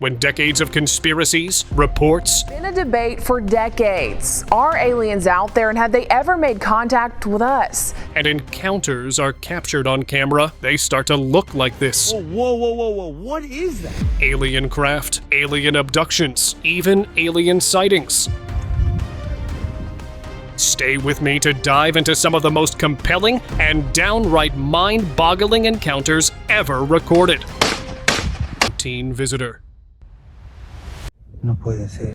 when decades of conspiracies, reports, Been a debate for decades. Are aliens out there, and have they ever made contact with us? and encounters are captured on camera, they start to look like this. Whoa, what is that? Alien craft, alien abductions, even alien sightings. Stay with me to dive into some of the most compelling and downright mind-boggling encounters ever recorded. Teen visitor. No puede ser.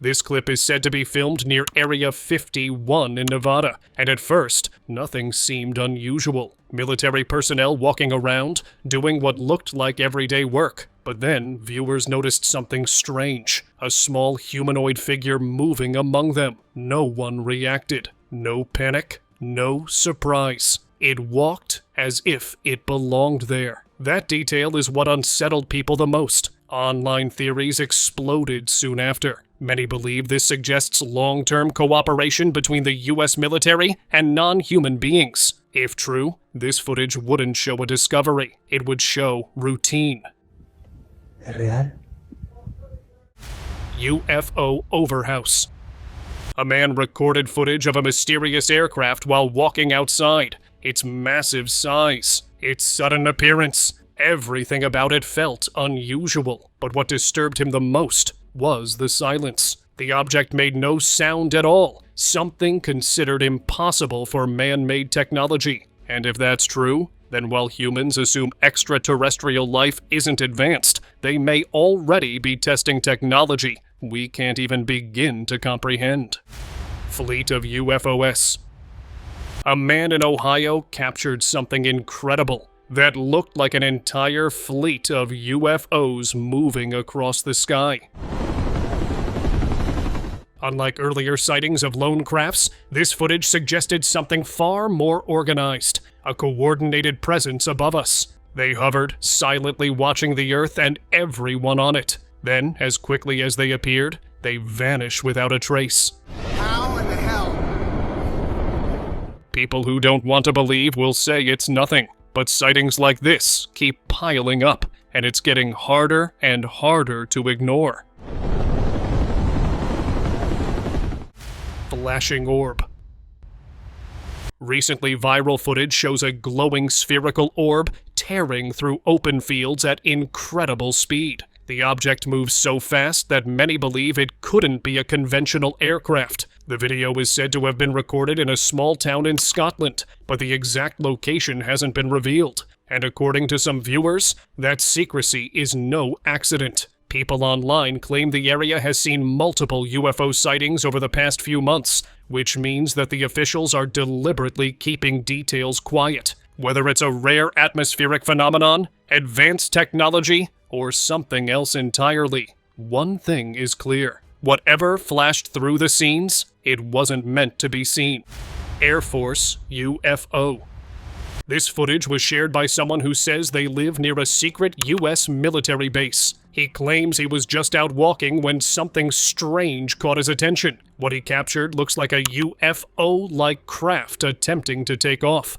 This clip is said to be filmed near Area 51 in Nevada, and at first, nothing seemed unusual. Military personnel walking around, doing what looked like everyday work. But then, viewers noticed something strange. A small humanoid figure moving among them. No one reacted. No panic. No surprise. It walked as if it belonged there. That detail is what unsettled people the most. Online theories exploded soon after. Many believe this suggests long-term cooperation between the US military and non-human beings. If true, this footage wouldn't show a discovery. It would show routine. ¿Es real? UFO overhouse. A man recorded footage of a mysterious aircraft while walking outside. Its massive size, its sudden appearance, everything about it felt unusual. But what disturbed him the most was the silence. The object made no sound at all, something considered impossible for man-made technology. And if that's true, then while humans assume extraterrestrial life isn't advanced, they may already be testing technology we can't even begin to comprehend. Fleet of UFOs. A man in Ohio captured something incredible that looked like an entire fleet of UFOs moving across the sky. Unlike earlier sightings of lone crafts, this footage suggested something far more organized, a coordinated presence above us. They hovered, silently watching the Earth and everyone on it. Then, as quickly as they appeared, they vanish without a trace. How in the hell? People who don't want to believe will say it's nothing, but sightings like this keep piling up, and it's getting harder and harder to ignore. Flashing orb. Recently, viral footage shows a glowing spherical orb tearing through open fields at incredible speed. The object moves so fast that many believe it couldn't be a conventional aircraft. The video is said to have been recorded in a small town in Scotland, but the exact location hasn't been revealed. And according to some viewers, that secrecy is no accident. People online claim the area has seen multiple UFO sightings over the past few months, which means that the officials are deliberately keeping details quiet. Whether it's a rare atmospheric phenomenon, advanced technology, or something else entirely, one thing is clear. Whatever flashed through the scenes, it wasn't meant to be seen. Air Force UFO. This footage was shared by someone who says they live near a secret US military base. He claims he was just out walking when something strange caught his attention. What he captured looks like a UFO-like craft attempting to take off.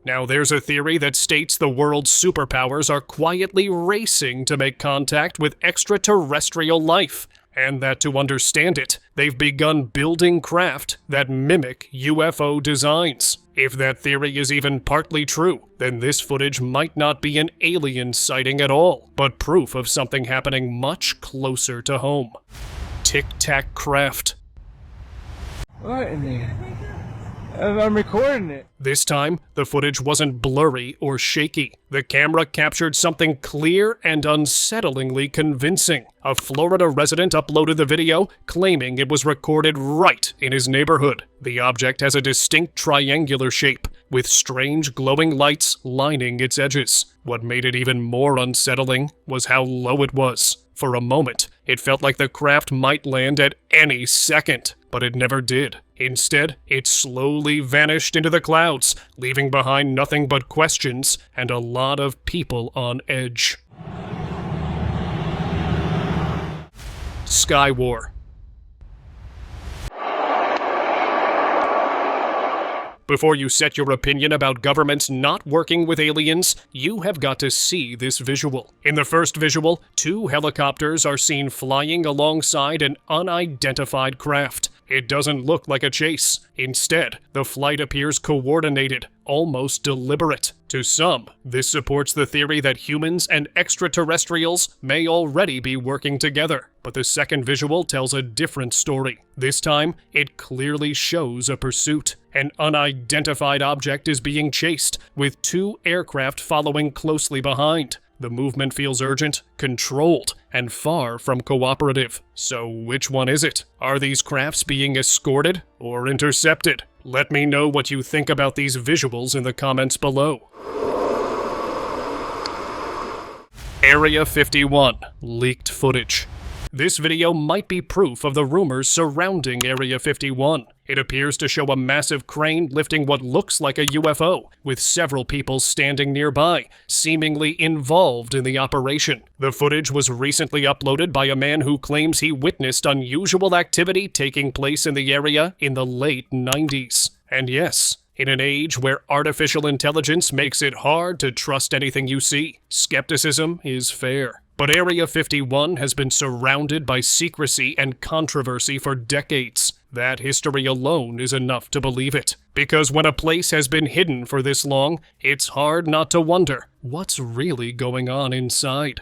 Now, there's a theory that states the world's superpowers are quietly racing to make contact with extraterrestrial life, and that to understand it, they've begun building craft that mimic UFO designs. If that theory is even partly true, then this footage might not be an alien sighting at all, but proof of something happening much closer to home. Tic Tac craft. What in there? I'm recording it. This time, the footage wasn't blurry or shaky. The camera captured something clear and unsettlingly convincing. A Florida resident uploaded the video, claiming it was recorded right in his neighborhood. The object has a distinct triangular shape, with strange glowing lights lining its edges. What made it even more unsettling was how low it was. For a moment, it felt like the craft might land at any second, but it never did. Instead, it slowly vanished into the clouds, leaving behind nothing but questions and a lot of people on edge. Sky War. Before you set your opinion about governments not working with aliens, you have got to see this visual. In the first visual, 2 helicopters are seen flying alongside an unidentified craft. It doesn't look like a chase. Instead, the flight appears coordinated, almost deliberate. To some, this supports the theory that humans and extraterrestrials may already be working together. But the second visual tells a different story. This time, it clearly shows a pursuit. An unidentified object is being chased, with 2 aircraft following closely behind. The movement feels urgent, controlled, and far from cooperative. So which one is it? Are these crafts being escorted or intercepted? Let me know what you think about these visuals in the comments below. Area 51. Leaked footage. This video might be proof of the rumors surrounding Area 51. It appears to show a massive crane lifting what looks like a UFO, with several people standing nearby, seemingly involved in the operation. The footage was recently uploaded by a man who claims he witnessed unusual activity taking place in the area in the late 90s. And yes, in an age where artificial intelligence makes it hard to trust anything you see, skepticism is fair. But Area 51 has been surrounded by secrecy and controversy for decades. That history alone is enough to believe it. Because when a place has been hidden for this long, it's hard not to wonder what's really going on inside.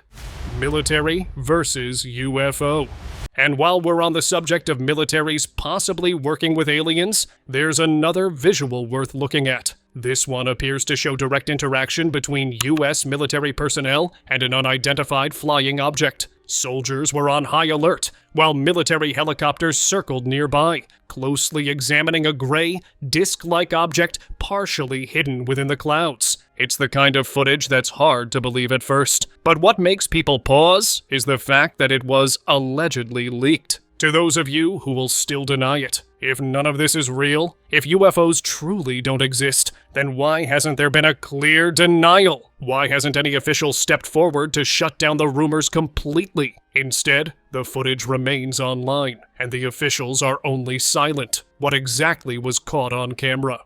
Military versus UFO. And while we're on the subject of militaries possibly working with aliens, there's another visual worth looking at. This one appears to show direct interaction between U.S. military personnel and an unidentified flying object. Soldiers were on high alert, while military helicopters circled nearby, closely examining a gray, disc-like object partially hidden within the clouds. It's the kind of footage that's hard to believe at first. But what makes people pause is the fact that it was allegedly leaked. To those of you who will still deny it, if none of this is real, if UFOs truly don't exist, then why hasn't there been a clear denial? Why hasn't any official stepped forward to shut down the rumors completely? Instead, the footage remains online, and the officials are only silent. What exactly was caught on camera?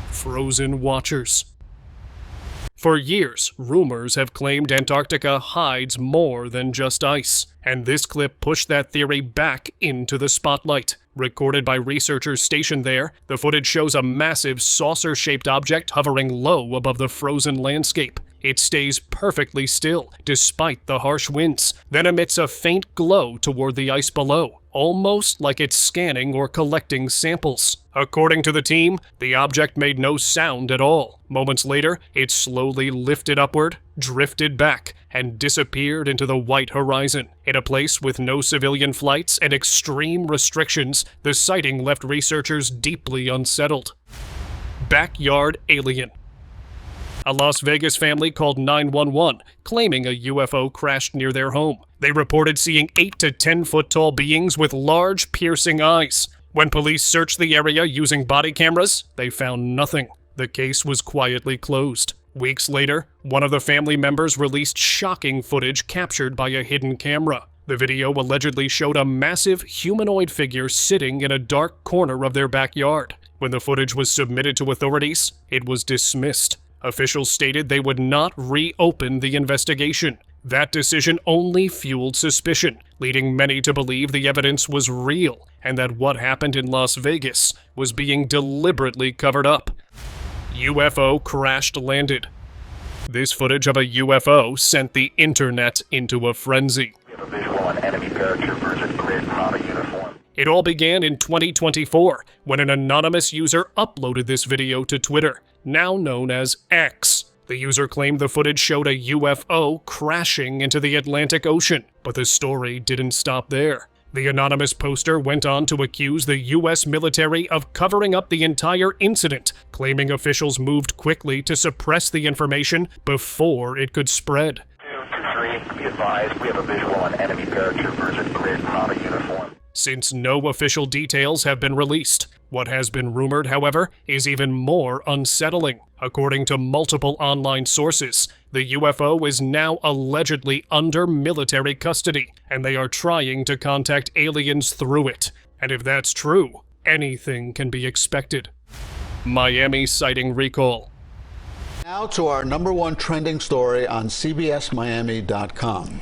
Frozen watchers. For years, rumors have claimed Antarctica hides more than just ice, and this clip pushed that theory back into the spotlight. Recorded by researchers stationed there, the footage shows a massive saucer-shaped object hovering low above the frozen landscape. It stays perfectly still, despite the harsh winds, then emits a faint glow toward the ice below, almost like it's scanning or collecting samples. According to the team, the object made no sound at all. Moments later, it slowly lifted upward, drifted back, and disappeared into the white horizon. In a place with no civilian flights and extreme restrictions, the sighting left researchers deeply unsettled. Backyard alien. A Las Vegas family called 911, claiming a UFO crashed near their home. They reported seeing 8 to 10 foot tall beings with large, piercing eyes. When police searched the area using body cameras, they found nothing. The case was quietly closed. Weeks later, one of the family members released shocking footage captured by a hidden camera. The video allegedly showed a massive humanoid figure sitting in a dark corner of their backyard. When the footage was submitted to authorities, it was dismissed. Officials stated they would not reopen the investigation. That decision only fueled suspicion, leading many to believe the evidence was real and that what happened in Las Vegas was being deliberately covered up. UFO crash-landed. This footage of a UFO sent the internet into a frenzy. We have a visual on enemy paratroopers in grid Prada uniform. It all began in 2024, when an anonymous user uploaded this video to Twitter, now known as X. The user claimed the footage showed a UFO crashing into the Atlantic Ocean, but the story didn't stop there. The anonymous poster went on to accuse the U.S. military of covering up the entire incident, claiming officials moved quickly to suppress the information before it could spread. 223, be advised, we have a visual on enemy paratroopers in grid Prada uniform. Since no official details have been released, what has been rumored, however, is even more unsettling. According to multiple online sources, the UFO is now allegedly under military custody, and they are trying to contact aliens through it. And if that's true, anything can be expected. Miami sighting recall. Now to our #1 trending story on CBSMiami.com.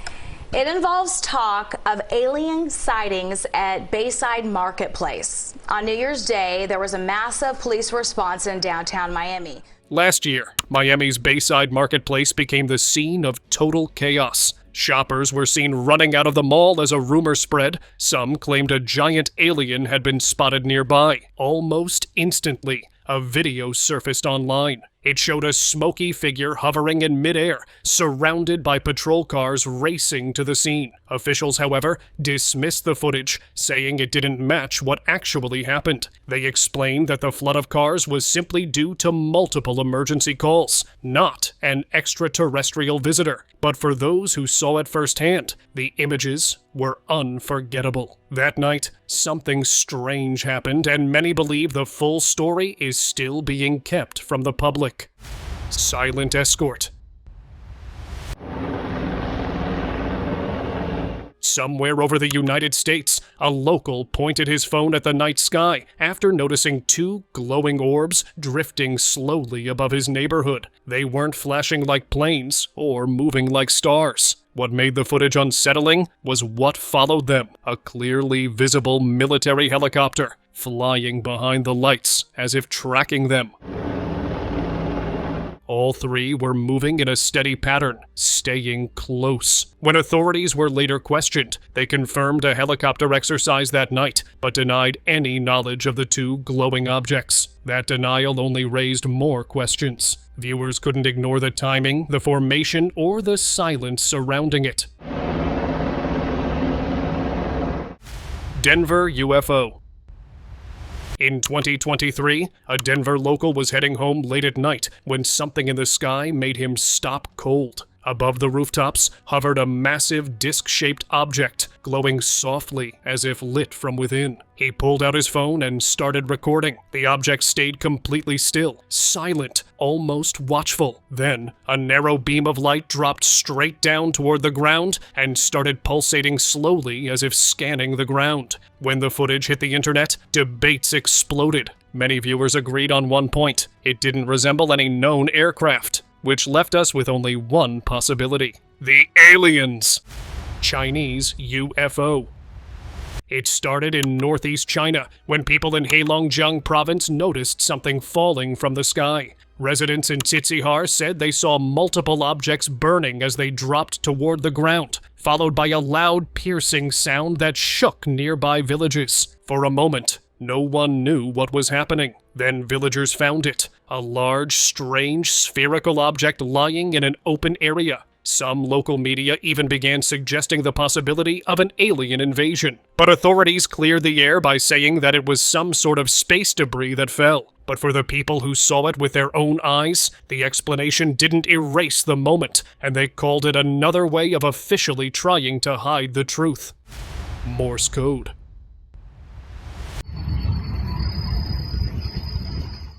It involves talk of alien sightings at Bayside Marketplace. On New Year's Day, there was a massive police response in downtown Miami. Last year, Miami's Bayside Marketplace became the scene of total chaos. Shoppers were seen running out of the mall as a rumor spread. Some claimed a giant alien had been spotted nearby. Almost instantly, a video surfaced online. It showed a smoky figure hovering in midair, surrounded by patrol cars racing to the scene. Officials, however, dismissed the footage, saying it didn't match what actually happened. They explained that the flood of cars was simply due to multiple emergency calls, not an extraterrestrial visitor. But for those who saw it firsthand, the images were unforgettable. That night, something strange happened, and many believe the full story is still being kept from the public. Silent escort. Somewhere over the United States, a local pointed his phone at the night sky after noticing two glowing orbs drifting slowly above his neighborhood. They weren't flashing like planes or moving like stars. What made the footage unsettling was what followed them, a clearly visible military helicopter flying behind the lights as if tracking them. All three were moving in a steady pattern, staying close. When authorities were later questioned, they confirmed a helicopter exercise that night, but denied any knowledge of the two glowing objects. That denial only raised more questions. Viewers couldn't ignore the timing, the formation, or the silence surrounding it. Denver UFO. In 2023, a Denver local was heading home late at night when something in the sky made him stop cold. Above the rooftops hovered a massive disc-shaped object, glowing softly as if lit from within. He pulled out his phone and started recording. The object stayed completely still, silent, almost watchful. Then, a narrow beam of light dropped straight down toward the ground and started pulsating slowly as if scanning the ground. When the footage hit the internet, debates exploded. Many viewers agreed on one point: it didn't resemble any known aircraft, which left us with only one possibility: the aliens. Chinese UFO. It started in northeast China when people in Heilongjiang province noticed something falling from the sky. Residents in Tsitsihar said they saw multiple objects burning as they dropped toward the ground, followed by a loud, piercing sound that shook nearby villages. For a moment, no one knew what was happening. Then villagers found it, a large, strange, spherical object lying in an open area. Some local media even began suggesting the possibility of an alien invasion. But authorities cleared the air by saying that it was some sort of space debris that fell. But for the people who saw it with their own eyes, the explanation didn't erase the moment, and they called it another way of officially trying to hide the truth. Morse code.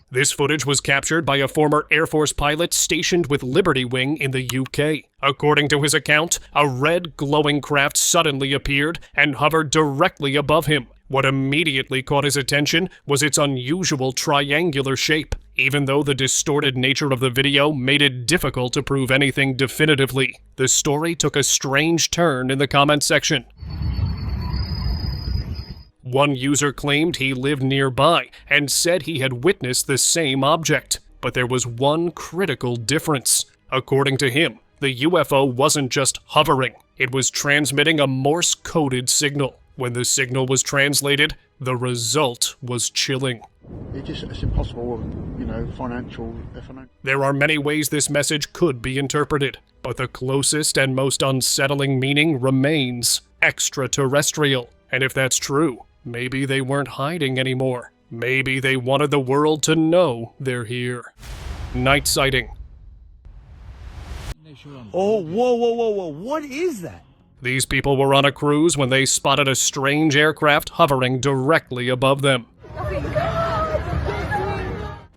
This footage was captured by a former Air Force pilot stationed with Liberty Wing in the UK. According to his account, a red glowing craft suddenly appeared and hovered directly above him. What immediately caught his attention was its unusual triangular shape, even though the distorted nature of the video made it difficult to prove anything definitively. The story took a strange turn in the comment section. One user claimed he lived nearby and said he had witnessed the same object, but there was one critical difference. According to him, the UFO wasn't just hovering, it was transmitting a Morse-coded signal. When the signal was translated, the result was chilling. It's impossible, financial. There are many ways this message could be interpreted, but the closest and most unsettling meaning remains extraterrestrial. And if that's true, maybe they weren't hiding anymore. Maybe they wanted the world to know they're here. Night sighting. Oh, whoa. What is that? These people were on a cruise when they spotted a strange aircraft hovering directly above them.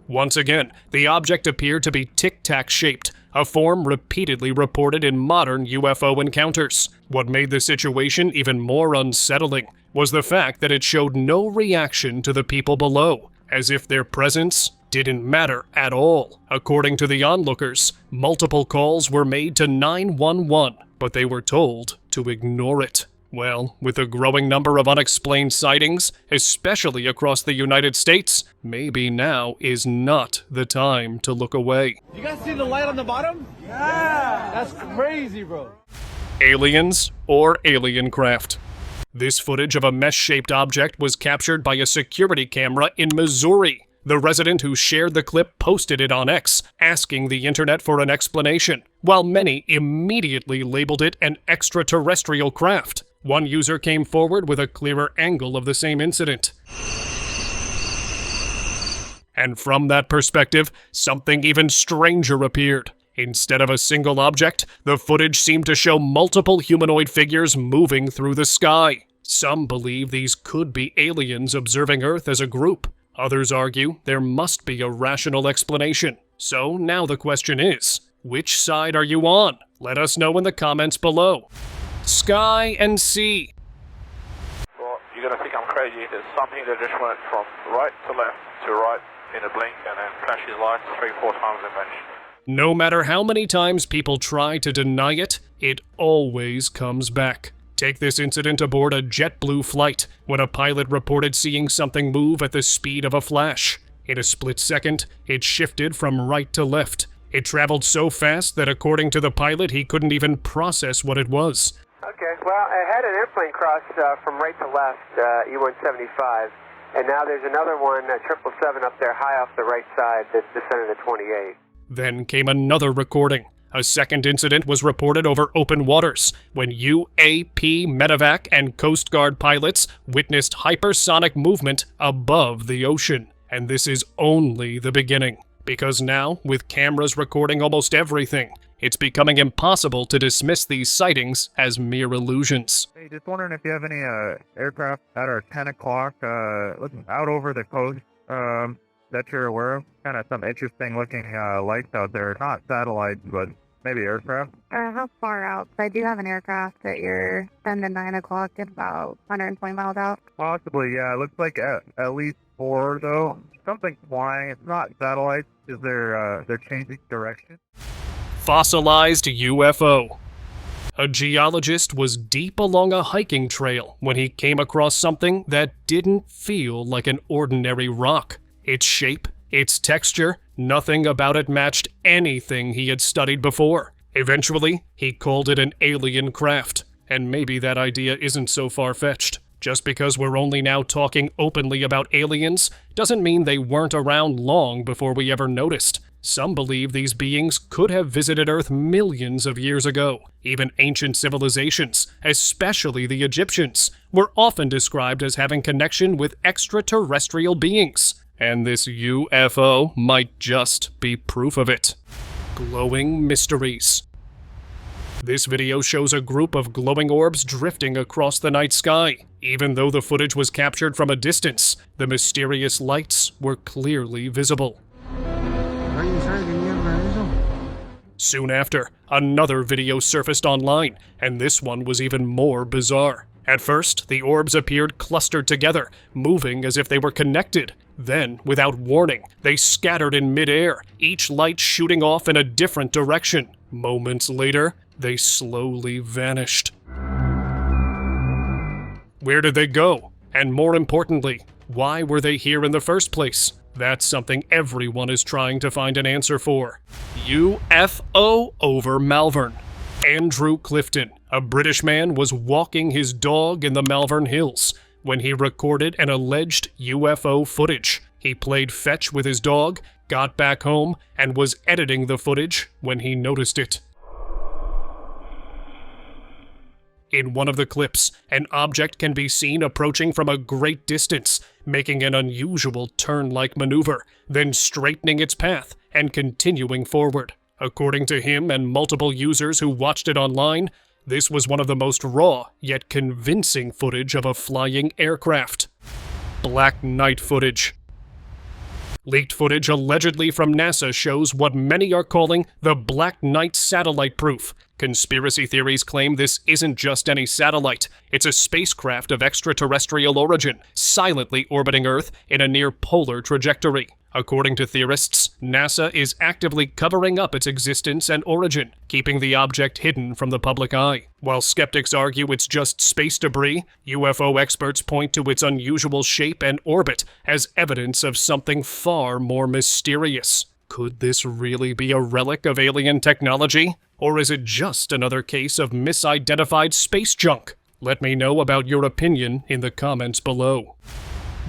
Once again, the object appeared to be Tic Tac shaped, a form repeatedly reported in modern UFO encounters. What made the situation even more unsettling was the fact that it showed no reaction to the people below, as if their presence didn't matter at all. According to the onlookers, multiple calls were made to 911, but they were told to ignore it. Well, with a growing number of unexplained sightings, especially across the United States, maybe now is not the time to look away. You guys see the light on the bottom? Yeah! That's crazy, bro. Aliens or alien craft? This footage of a mesh-shaped object was captured by a security camera in Missouri. The resident who shared the clip posted it on X, asking the internet for an explanation, while many immediately labeled it an extraterrestrial craft. One user came forward with a clearer angle of the same incident. And from that perspective, something even stranger appeared. Instead of a single object, the footage seemed to show multiple humanoid figures moving through the sky. Some believe these could be aliens observing Earth as a group. Others argue there must be a rational explanation. So now the question is, which side are you on? Let us know in the comments below. Sky and sea. Well, you're going to think I'm crazy. There's something that just went from right to left to right in a blink and then flashes lights 3-4 times and vanished. No matter how many times people try to deny it, it always comes back. Take this incident aboard a JetBlue flight, when a pilot reported seeing something move at the speed of a flash. In a split second, it shifted from right to left. It traveled so fast that according to the pilot, he couldn't even process what it was. Okay, well, I had an airplane cross from right to left, E-175, and now there's another one, 777 up there high off the right side that's descending to 28. Then came another recording. A second incident was reported over open waters, when UAP medevac and Coast Guard pilots witnessed hypersonic movement above the ocean. And this is only the beginning, because now, with cameras recording almost everything, it's becoming impossible to dismiss these sightings as mere illusions. Hey, just wondering if you have any aircraft that are 10 o'clock looking out over the coast that you're aware of? Kind of some interesting looking lights out there. Not satellites, but maybe aircraft. How far out? I do have an aircraft at your 10 to 9 o'clock at about 120 miles out. Possibly, yeah. It looks like at least 4, though. Something flying. It's not satellites. Is they're changing direction? Fossilized UFO. A geologist was deep along a hiking trail when he came across something that didn't feel like an ordinary rock. Its shape, its texture, nothing about it matched anything he had studied before. Eventually, he called it an alien craft. And maybe that idea isn't so far-fetched. Just because we're only now talking openly about aliens doesn't mean they weren't around long before we ever noticed. Some believe these beings could have visited Earth millions of years ago. Even ancient civilizations, especially the Egyptians, were often described as having connection with extraterrestrial beings. And this UFO might just be proof of it. Glowing mysteries. This video shows a group of glowing orbs drifting across the night sky. Even though the footage was captured from a distance, the mysterious lights were clearly visible. Soon after, another video surfaced online, and this one was even more bizarre. At first, the orbs appeared clustered together, moving as if they were connected. Then, without warning, they scattered in midair, each light shooting off in a different direction. Moments later, they slowly vanished. Where did they go? And more importantly, why were they here in the first place? That's something everyone is trying to find an answer for. UFO over Malvern. Andrew Clifton, a British man, was walking his dog in the Malvern Hills when he recorded an alleged UFO footage. He played fetch with his dog, got back home, and was editing the footage when he noticed it. In one of the clips, an object can be seen approaching from a great distance, making an unusual turn-like maneuver, then straightening its path and continuing forward. According to him and multiple users who watched it online, this was one of the most raw yet convincing footage of a flying aircraft. Black Knight footage. Leaked footage allegedly from NASA shows what many are calling the Black Knight satellite proof. Conspiracy theories claim this isn't just any satellite. It's a spacecraft of extraterrestrial origin, silently orbiting Earth in a near-polar trajectory. According to theorists, NASA is actively covering up its existence and origin, keeping the object hidden from the public eye. While skeptics argue it's just space debris, UFO experts point to its unusual shape and orbit as evidence of something far more mysterious. Could this really be a relic of alien technology? Or is it just another case of misidentified space junk? Let me know about your opinion in the comments below.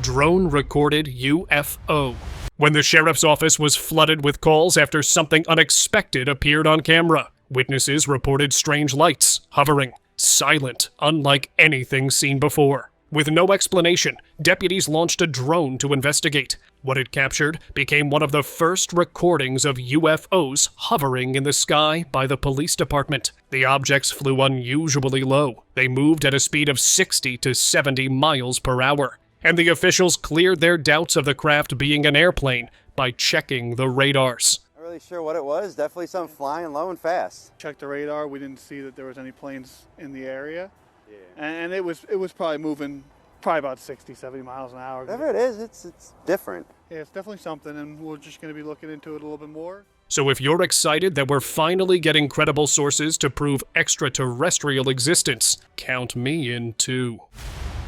Drone-recorded UFO. When the sheriff's office was flooded with calls after something unexpected appeared on camera, witnesses reported strange lights, hovering, silent, unlike anything seen before. With no explanation, deputies launched a drone to investigate. What it captured became one of the first recordings of UFOs hovering in the sky by the police department. The objects flew unusually low. They moved at a speed of 60 to 70 miles per hour. And the officials cleared their doubts of the craft being an airplane by checking the radars. Not really sure what it was. Definitely something flying low and fast. Checked the radar. We didn't see that there was any planes in the area. Yeah. And it was probably moving about 60, 70 miles an hour. Whatever it is, it's different. Yeah, it's definitely something, and we're just going to be looking into it a little bit more. So if you're excited that we're finally getting credible sources to prove extraterrestrial existence, count me in too.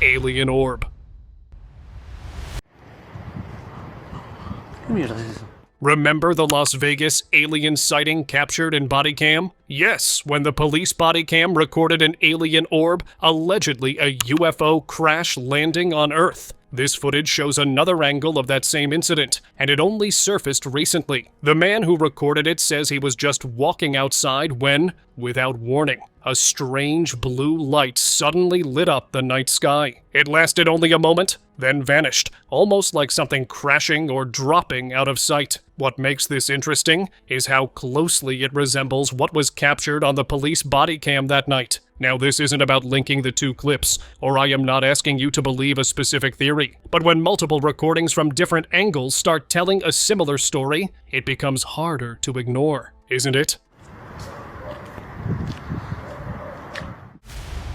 Alien orb. Remember the Las Vegas alien sighting captured in body cam? Yes, when the police body cam recorded an alien orb, allegedly a UFO crash landing on Earth. This footage shows another angle of that same incident, and it only surfaced recently. The man who recorded it says he was just walking outside when, without warning, a strange blue light suddenly lit up the night sky. It lasted only a moment, then vanished, almost like something crashing or dropping out of sight. What makes this interesting is how closely it resembles what was captured on the police body cam that night. Now, this isn't about linking the two clips, or I am not asking you to believe a specific theory. But when multiple recordings from different angles start telling a similar story, it becomes harder to ignore, isn't it?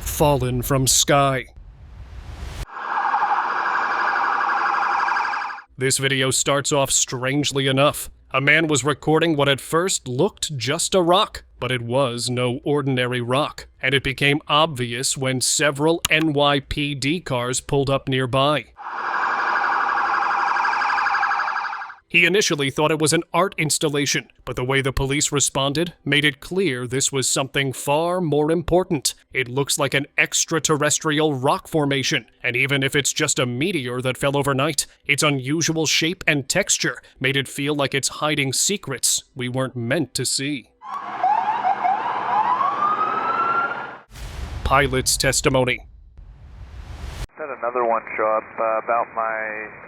Fallen from sky. This video starts off strangely enough. A man was recording what at first looked just a rock, but it was no ordinary rock, and it became obvious when several NYPD cars pulled up nearby. He initially thought it was an art installation, but the way the police responded made it clear this was something far more important. It looks like an extraterrestrial rock formation, and even if it's just a meteor that fell overnight, its unusual shape and texture made it feel like it's hiding secrets we weren't meant to see. Pilot's testimony. Had another one show up about my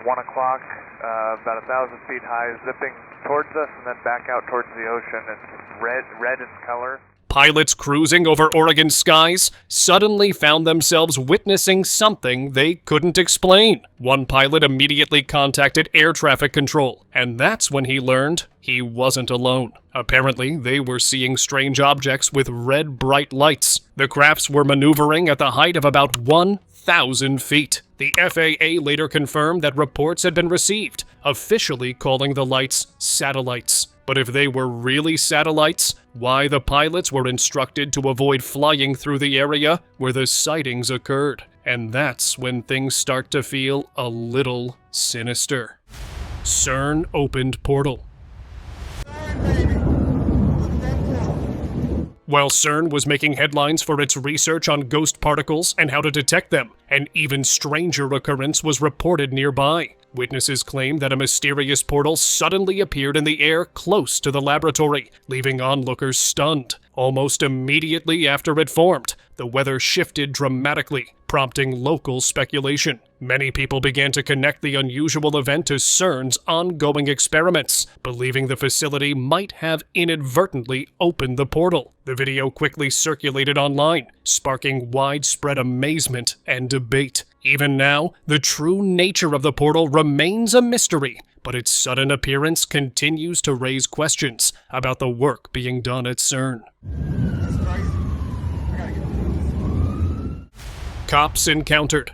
1 o'clock, about 1,000 feet high, zipping towards us and then back out towards the ocean. It's red in color. Pilots cruising over Oregon skies suddenly found themselves witnessing something they couldn't explain. One pilot immediately contacted air traffic control, and that's when he learned he wasn't alone. Apparently, they were seeing strange objects with red bright lights. The crafts were maneuvering at the height of about 1,000 feet. The FAA later confirmed that reports had been received, officially calling the lights satellites. But if they were really satellites, why the pilots were instructed to avoid flying through the area where the sightings occurred. And that's when things start to feel a little sinister. CERN opened portal. While CERN was making headlines for its research on ghost particles and how to detect them, an even stranger occurrence was reported nearby. Witnesses claim that a mysterious portal suddenly appeared in the air close to the laboratory, leaving onlookers stunned. Almost immediately after it formed, the weather shifted dramatically, prompting local speculation. Many people began to connect the unusual event to CERN's ongoing experiments, believing the facility might have inadvertently opened the portal. The video quickly circulated online, sparking widespread amazement and debate. Even now, the true nature of the portal remains a mystery, but its sudden appearance continues to raise questions about the work being done at CERN. Cops encountered.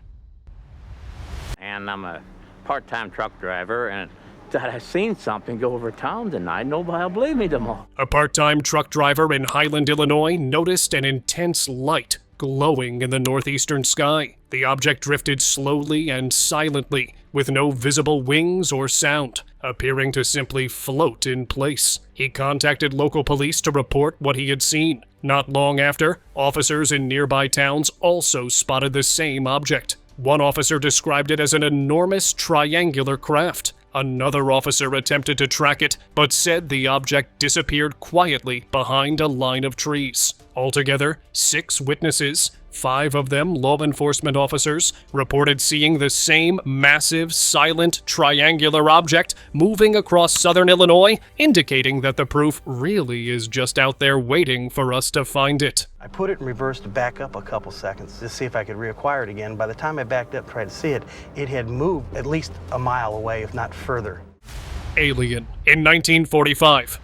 And I'm a part-time truck driver, and that I seen something go over town tonight. Nobody'll believe me tomorrow. A part-time truck driver in Highland, Illinois, noticed an intense light glowing in the northeastern sky. The object drifted slowly and silently, with no visible wings or sound, appearing to simply float in place. He contacted local police to report what he had seen. Not long after, officers in nearby towns also spotted the same object. One officer described it as an enormous triangular craft. Another officer attempted to track it, but said the object disappeared quietly behind a line of trees. Altogether, 6 witnesses, 5 of them law enforcement officers, reported seeing the same massive, silent, triangular object moving across southern Illinois, indicating that the proof really is just out there waiting for us to find it. I put it in reverse to back up a couple seconds to see if I could reacquire it again. By the time I backed up to try to see it, it had moved at least a mile away, if not further. Alien in 1945.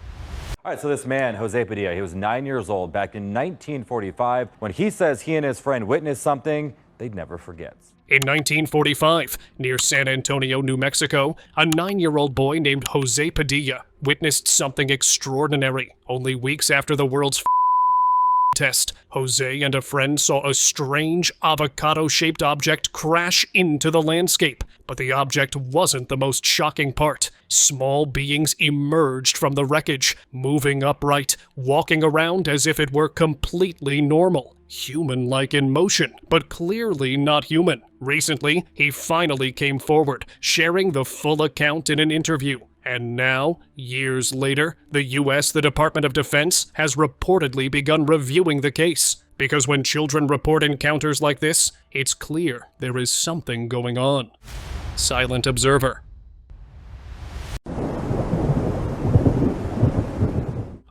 All right, so this man, Jose Padilla, he was 9 years old back in 1945. When he says he and his friend witnessed something they'd never forget. In 1945, near San Antonio, New Mexico, a 9-year-old boy named Jose Padilla witnessed something extraordinary. Only weeks after the world's test, Jose and a friend saw a strange avocado-shaped object crash into the landscape. But the object wasn't the most shocking part. Small beings emerged from the wreckage, moving upright, walking around as if it were completely normal. Human-like in motion, but clearly not human. Recently, he finally came forward, sharing the full account in an interview. And now, years later, the U.S. Department of Defense has reportedly begun reviewing the case. Because when children report encounters like this, it's clear there is something going on. Silent observer.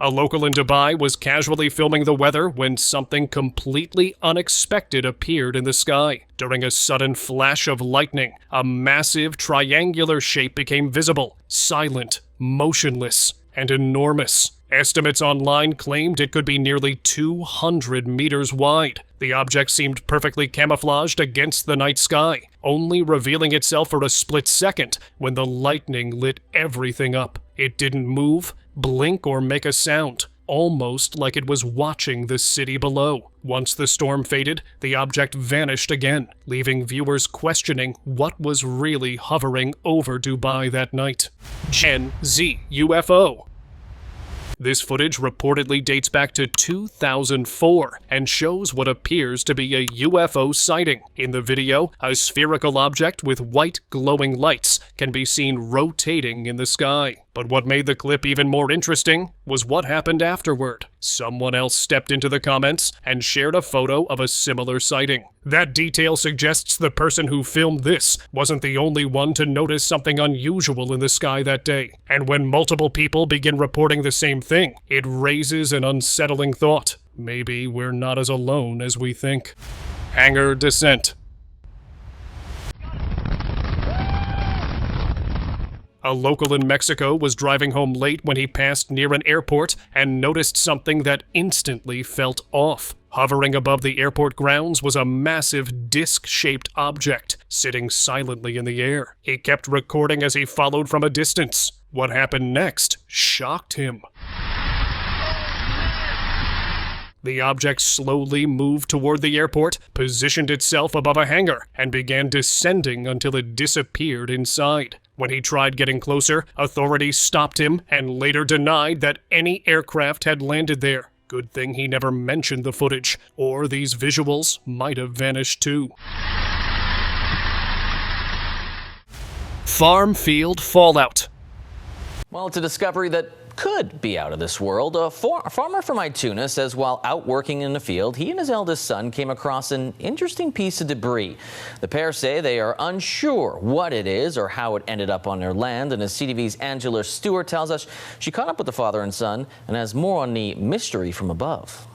A local in Dubai was casually filming the weather when something completely unexpected appeared in the sky. During a sudden flash of lightning, a massive triangular shape became visible, silent, motionless, and enormous. Estimates online claimed it could be nearly 200 meters wide. The object seemed perfectly camouflaged against the night sky, only revealing itself for a split second when the lightning lit everything up. It didn't move, blink, or make a sound, almost like it was watching the city below. Once the storm faded, the object vanished again, leaving viewers questioning what was really hovering over Dubai that night. Gen Z UFO. This footage reportedly dates back to 2004 and shows what appears to be a UFO sighting. In the video, a spherical object with white glowing lights can be seen rotating in the sky. But what made the clip even more interesting was what happened afterward. Someone else stepped into the comments and shared a photo of a similar sighting. That detail suggests the person who filmed this wasn't the only one to notice something unusual in the sky that day. And when multiple people begin reporting the same thing, it raises an unsettling thought. Maybe we're not as alone as we think. Hangar descent. A local in Mexico was driving home late when he passed near an airport and noticed something that instantly felt off. Hovering above the airport grounds was a massive disc-shaped object sitting silently in the air. He kept recording as he followed from a distance. What happened next shocked him. The object slowly moved toward the airport, positioned itself above a hangar, and began descending until it disappeared inside. When he tried getting closer, authorities stopped him and later denied that any aircraft had landed there. Good thing he never mentioned the footage, or these visuals might have vanished too. Farm field fallout. Well, it's a discovery that could be out of this world. A farmer from Ituna says while out working in the field, he and his eldest son came across an interesting piece of debris. The pair say they are unsure what it is or how it ended up on their land, and as CTV's Angela Stewart tells us, she caught up with the father and son and has more on the mystery from above.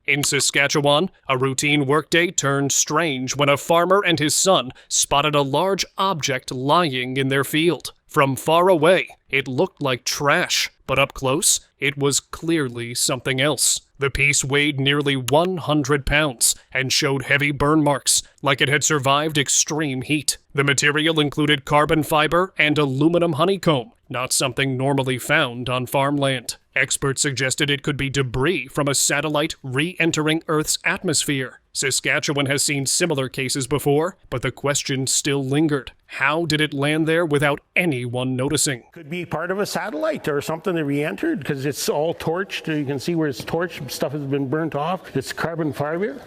In Saskatchewan, a routine workday turned strange when a farmer and his son spotted a large object lying in their field. From far away, it looked like trash, but up close, it was clearly something else. The piece weighed nearly 100 pounds and showed heavy burn marks, like it had survived extreme heat. The material included carbon fiber and aluminum honeycomb, not something normally found on farmland. Experts suggested it could be debris from a satellite re-entering Earth's atmosphere. Saskatchewan has seen similar cases before, but the question still lingered. How did it land there without anyone noticing? Could be part of a satellite or something that re-entered, because it's all torched. You can see where it's torched. Stuff has been burnt off. It's carbon fiber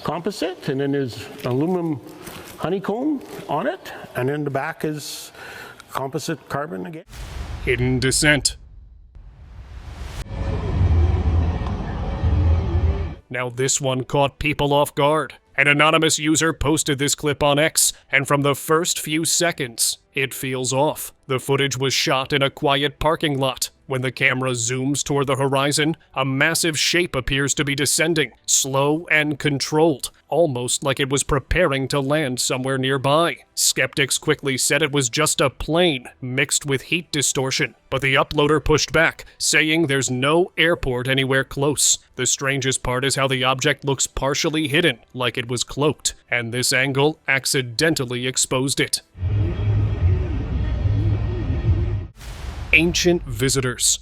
composite, and then there's aluminum honeycomb on it, and then the back is composite carbon again. Hidden descent. Now this one caught people off guard. An anonymous user posted this clip on X, and from the first few seconds, it feels off. The footage was shot in a quiet parking lot. When the camera zooms toward the horizon, a massive shape appears to be descending, slow and controlled, almost like it was preparing to land somewhere nearby. Skeptics quickly said it was just a plane mixed with heat distortion, but the uploader pushed back, saying there's no airport anywhere close. The strangest part is how the object looks partially hidden, like it was cloaked, and this angle accidentally exposed it. Ancient visitors.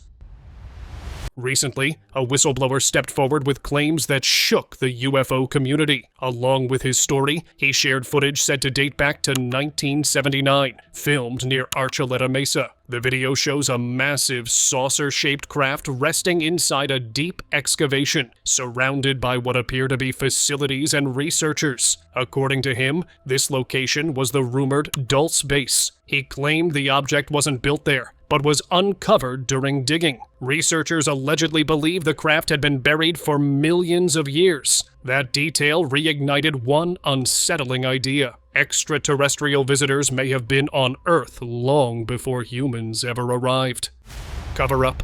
Recently, a whistleblower stepped forward with claims that shook the UFO community. Along with his story, he shared footage said to date back to 1979, filmed near Archeletta Mesa. The video shows a massive saucer-shaped craft resting inside a deep excavation, surrounded by what appear to be facilities and researchers. According to him, this location was the rumored Dulce base. He claimed the object wasn't built there, but was uncovered during digging. Researchers allegedly believe the craft had been buried for millions of years. That detail reignited one unsettling idea. Extraterrestrial visitors may have been on Earth long before humans ever arrived. Cover-up.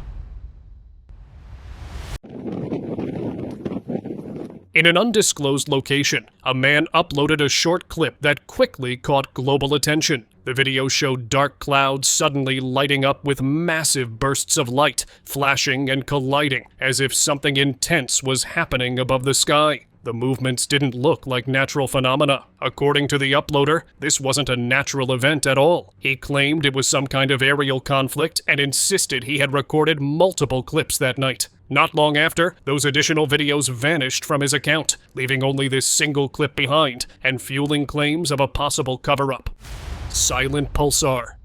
In an undisclosed location, a man uploaded a short clip that quickly caught global attention. The video showed dark clouds suddenly lighting up with massive bursts of light, flashing and colliding, as if something intense was happening above the sky. The movements didn't look like natural phenomena. According to the uploader, this wasn't a natural event at all. He claimed it was some kind of aerial conflict and insisted he had recorded multiple clips that night. Not long after, those additional videos vanished from his account, leaving only this single clip behind and fueling claims of a possible cover-up. Silent pulsar.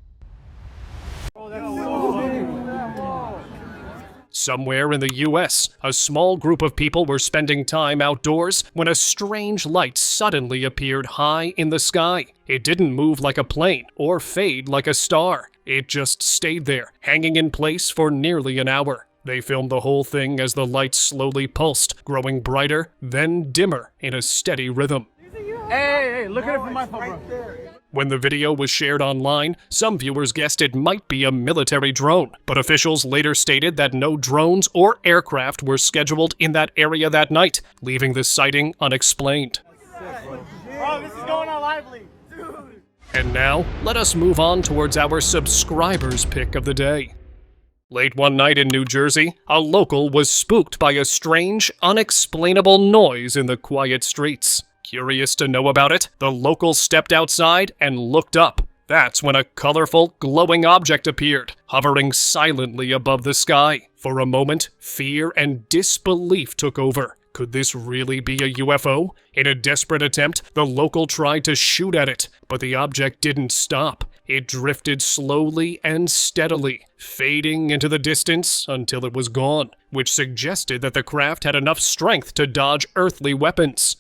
Somewhere in the US, a small group of people were spending time outdoors when a strange light suddenly appeared high in the sky. It didn't move like a plane or fade like a star. It just stayed there, hanging in place for nearly an hour. They filmed the whole thing as the light slowly pulsed, growing brighter, then dimmer in a steady rhythm. Hey, look at it from my phone, bro. When the video was shared online, some viewers guessed it might be a military drone, but officials later stated that no drones or aircraft were scheduled in that area that night, leaving the sighting unexplained. Bro, this is going on lively. Dude. And now, let us move on towards our subscribers' pick of the day. Late one night in New Jersey, a local was spooked by a strange, unexplainable noise in the quiet streets. Curious to know about it, the local stepped outside and looked up. That's when a colorful, glowing object appeared, hovering silently above the sky. For a moment, fear and disbelief took over. Could this really be a UFO? In a desperate attempt, the local tried to shoot at it, but the object didn't stop. It drifted slowly and steadily, fading into the distance until it was gone, which suggested that the craft had enough strength to dodge earthly weapons.